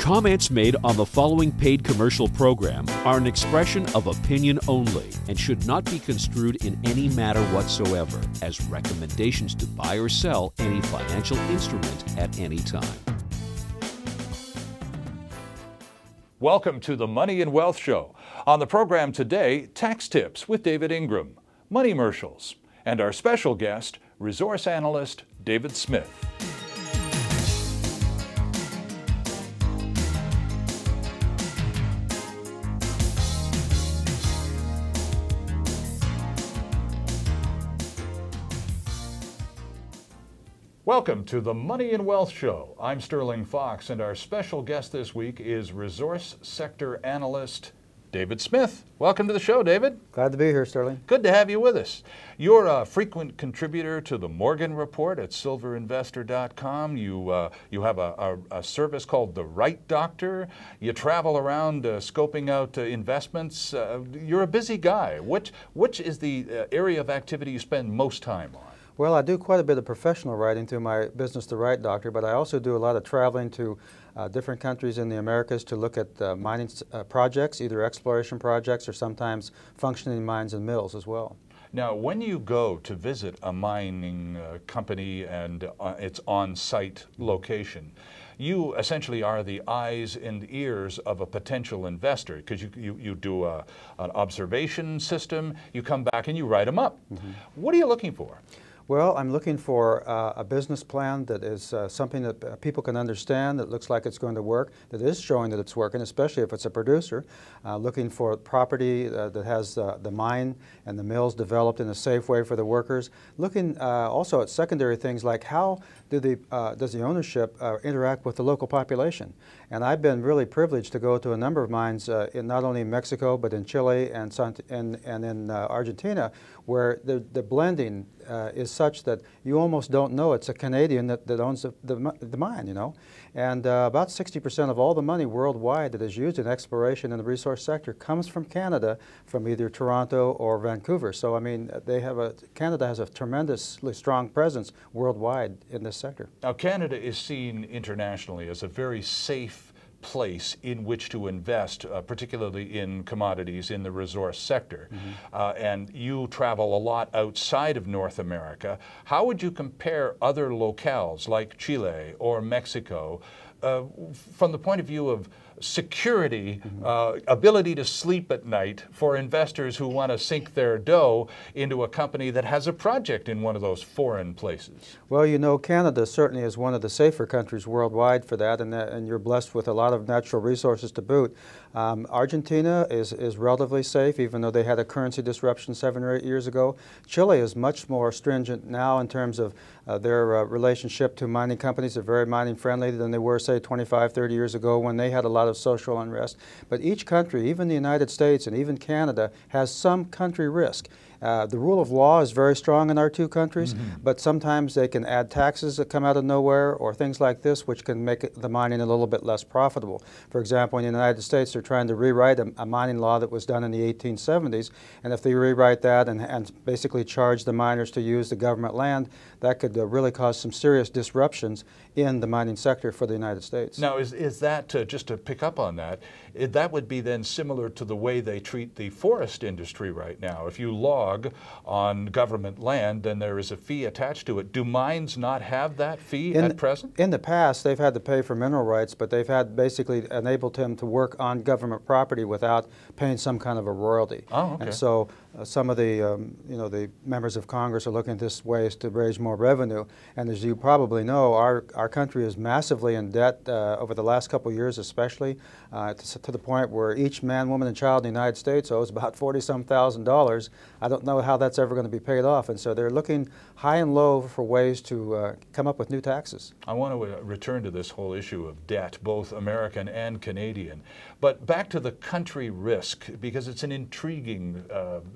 Comments made on the following paid commercial program are an expression of opinion only and should not be construed in any matter whatsoever as recommendations to buy or sell any financial instrument at any time. Welcome to the Money and Wealth Show. On the program today, tax tips with David Ingram, money commercials, and our special guest, resource analyst David Smith. Welcome to the Money and Wealth Show. I'm Sterling Fox, and our special guest this week is resource sector analyst David Smith. Welcome to the show, David. Glad to be here, Sterling. Good to have you with us. You're a frequent contributor to the Morgan Report at silverinvestor.com. You have a service called The Right Doctor. You travel around scoping out investments. You're a busy guy. Which is the area of activity you spend most time on? Well, I do quite a bit of professional writing through my business, The Right Doctor, but I also do a lot of traveling to different countries in the Americas to look at mining projects, either exploration projects or sometimes functioning mines and mills as well. Now, when you go to visit a mining company and its on-site location, you essentially are the eyes and ears of a potential investor because you do an observation system, you come back and you write them up. Mm-hmm. What are you looking for? Well, I'm looking for a business plan that is something that people can understand, that looks like it's going to work, that is showing that it's working, especially if it's a producer. Looking for property that has the mine and the mills developed in a safe way for the workers. Looking also at secondary things like how does the ownership interact with the local population. And I've been really privileged to go to a number of mines in not only Mexico but in Chile and in Argentina, where the blending is such that you almost don't know it's a Canadian that owns the mine, you know. And about 60% of all the money worldwide that is used in exploration in the resource sector comes from Canada, from either Toronto or Vancouver. So, I mean, Canada has a tremendously strong presence worldwide in this sector. Now, Canada is seen internationally as a very safe place in which to invest, particularly in commodities in the resource sector. Mm-hmm. And you travel a lot outside of North America. How would you compare other locales like Chile or Mexico from the point of view of security, mm-hmm. Ability to sleep at night for investors who want to sink their dough into a company that has a project in one of those foreign places? Well, you know, Canada certainly is one of the safer countries worldwide for that, and you're blessed with a lot of natural resources to boot. Argentina is relatively safe, even though they had a currency disruption 7 or 8 years ago. Chile is much more stringent now in terms of their relationship to mining companies. They're very mining friendly than they were, say, 25, 30 years ago when they had a lot of social unrest. But each country, even the United States and even Canada, has some country risk. The rule of law is very strong in our two countries, mm-hmm. but sometimes they can add taxes that come out of nowhere or things like this which can make the mining a little bit less profitable. For example, in the United States, they're trying to rewrite a mining law that was done in the 1870s, and if they rewrite that and basically charge the miners to use the government land, that could really cause some serious disruptions in the mining sector for the United States. Now, is that, just to pick up on that, that would be then similar to the way they treat the forest industry right now. If you log on government land, then there is a fee attached to it. Do mines not have that fee at present? In the past, they've had to pay for mineral rights, but they've had basically enabled them to work on government property without paying some kind of a royalty. Oh, okay. And so some of the, the members of Congress are looking at this ways to raise more revenue. And as you probably know, our country is massively in debt over the last couple of years, especially to the point where each man, woman, and child in the United States owes about $40-some thousand. I don't know how that's ever going to be paid off. And so they're looking high and low for ways to come up with new taxes. I want to return to this whole issue of debt, both American and Canadian. But back to the country risk, because it's an intriguing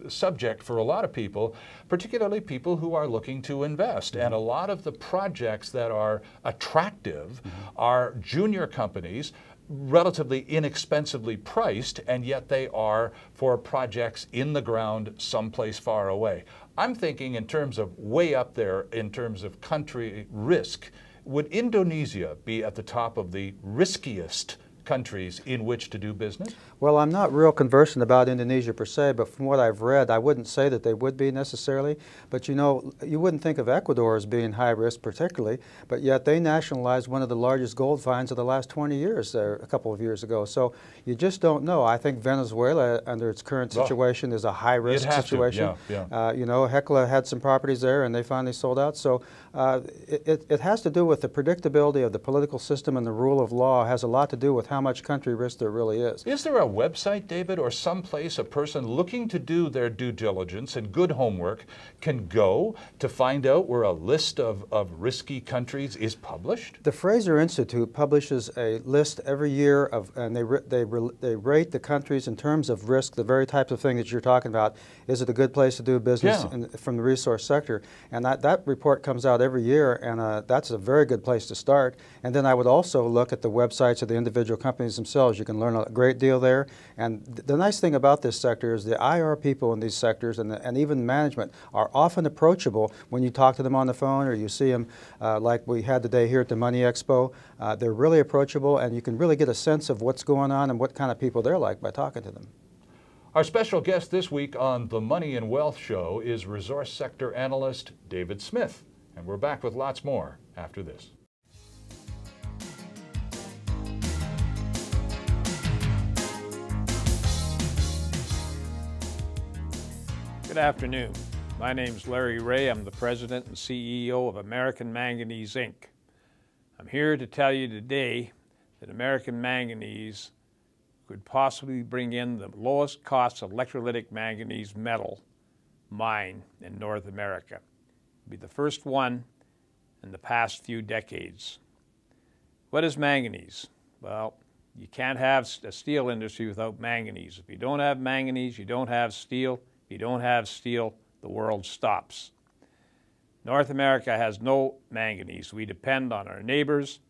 subject for a lot of people, particularly people who are looking to invest. Mm-hmm. And a lot of the projects that are attractive mm-hmm. are junior companies, relatively inexpensively priced, and yet they are for projects in the ground someplace far away. I'm thinking in terms of way up there in terms of country risk. Would Indonesia be at the top of the riskiest countries in which to do business? Well, I'm not real conversant about Indonesia per se, but from what I've read, I wouldn't say that they would be necessarily. But you know, you wouldn't think of Ecuador as being high risk particularly, but yet they nationalized one of the largest gold finds of the last 20 years a couple of years ago. So you just don't know. I think Venezuela, under its current situation, is a high risk situation. You know, Hecla had some properties there and they finally sold out. So it has to do with the predictability of the political system, and the rule of law has a lot to do with how much country risk there really is. Is there a website, David, or someplace a person looking to do their due diligence and good homework can go to find out where a list of risky countries is published? The Fraser Institute publishes a list every year of, and they rate the countries in terms of risk, the very types of thing that you're talking about. Is it a good place to do business from the resource sector? And that report comes out every year, and that's a very good place to start. And then I would also look at the websites of the individual companies themselves. You can learn a great deal there. And the nice thing about this sector is the IR people in these sectors and even management are often approachable when you talk to them on the phone or you see them like we had today here at the Money Expo. They're really approachable, and you can really get a sense of what's going on and what kind of people they're like by talking to them. Our special guest this week on the Money and Wealth Show is resource sector analyst David Smith. And we're back with lots more after this. Good afternoon. My name's Larry Ray. I'm the President and CEO of American Manganese, Inc. I'm here to tell you today that American Manganese could possibly bring in the lowest cost electrolytic manganese metal mine in North America. It'll be the first one in the past few decades. What is manganese? Well, you can't have a steel industry without manganese. If you don't have manganese, you don't have steel. If you don't have steel, the world stops. North America has no manganese. We depend on our neighbors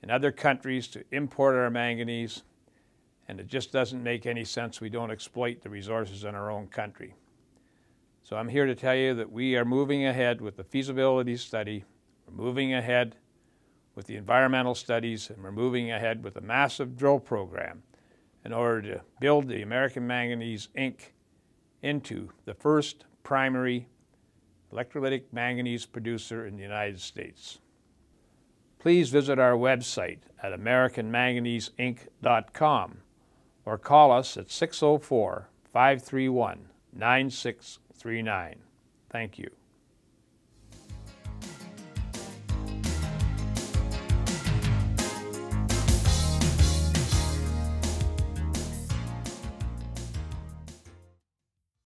and other countries to import our manganese, and it just doesn't make any sense we don't exploit the resources in our own country. So I'm here to tell you that we are moving ahead with the feasibility study, we're moving ahead with the environmental studies, and we're moving ahead with a massive drill program in order to build the American Manganese, Inc. into the first primary electrolytic manganese producer in the United States. Please visit our website at americanmanganeseinc.com or call us at 604-531-9639. Thank you.